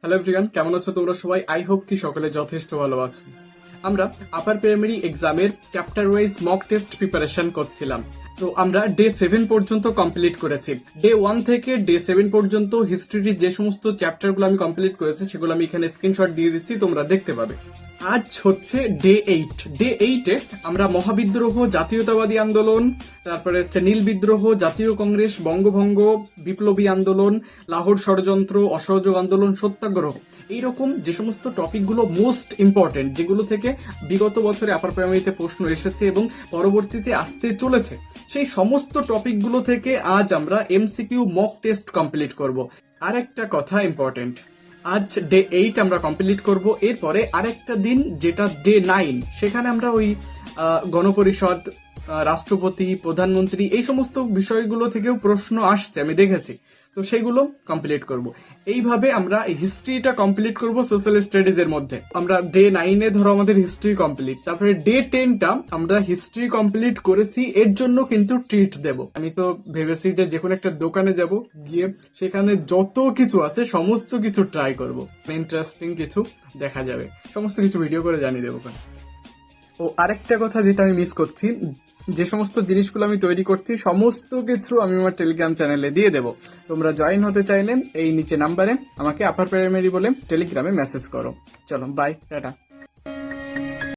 Hello everyone, কেমন আছো তোমরা সবাই? আই হোপ কি সকলে যথেষ্ট ভালো আছো। আমরা আপার প্রাইমারি এক্সামের chapter wise mock test preparation করছিলাম। তো আমরা ডে 7 পর্যন্ত কমপ্লিট করেছি। ডে 1 থেকে ডে 7 পর্যন্ত হিস্ট্রির যে সমস্ত চ্যাপ্টারগুলো আমি কমপ্লিট করেছি সেগুলো আমি এখানে স্ক্রিনশট দিয়ে দিচ্ছি, তোমরা দেখতে পাবে। আজ হচ্ছে ডে 8। ডে 8-এ আমরা মহাবিদ্রোহ, জাতীয়তাবাদী আন্দোলন, তারপরে হচ্ছে নীল বিদ্রোহ, জাতীয় কংগ্রেস, বঙ্গভঙ্গ, বিপ্লবী আন্দোলন, লাহোর ষড়যন্ত্র, অসহযোগ আন্দোলন, সত্যাগ্রহ, এইরকম যে সমস্ত টপিকগুলো মোস্ট ইম্পর্টেন্ট, যেগুলো থেকে বিগত বছরে আপার প্রাইমারিতে প্রশ্ন এসেছে এবং পরবর্তীতে আসতে চলেছে, সেই সমস্ত টপিকগুলো থেকে আজ আমরা এমসিকিউ মক টেস্ট কমপ্লিট করব। আরেকটা কথা ইম্পর্টেন্ট, আজ ডে 8 আমরা কমপ্লিট করব। এরপরে আরেকটা দিন যেটা ডে 9, সেখানে আমরা ওই গণপরিষদ, রাষ্ট্রপতি, প্রধানমন্ত্রী, এই সমস্ত বিষয়গুলো থেকেও প্রশ্ন আসছে, আমি দেখেছি। তো সেগুলো কমপ্লিট করব। এইভাবে আমরা হিস্ট্রিটা কমপ্লিট করব সোশ্যাল স্টাডিজ এর মধ্যে। আমরা ডে 9-এ ধরো আমাদের হিস্ট্রি কমপ্লিট, তারপরে ডে 10টা আমরা হিস্ট্রি কমপ্লিট করেছি, এর জন্য কিন্তু ট্রিট দেব। আমি তো ভেবেছি যে কোনো একটা দোকানে যাব, গিয়ে সেখানে যত কিছু আছে সমস্ত কিছু ট্রাই করব। ইন্টারেস্টিং কিছু দেখা যাবে, সমস্ত কিছু ভিডিও করে জানিয়ে দেবো। ও আরেকটা কথা যেটা আমি মিস করছি, যে সমস্ত জিনিসগুলো আমি তৈরি করছি সমস্ত কিছু আমি আমার টেলিগ্রাম চ্যানেলে দিয়ে দেবো। তোমরা জয়েন হতে চাইলে এই নিচে নাম্বারে আমাকে আপার প্রাইমারি বলে টেলিগ্রামে মেসেজ করো। চলো, বাই, টাটা।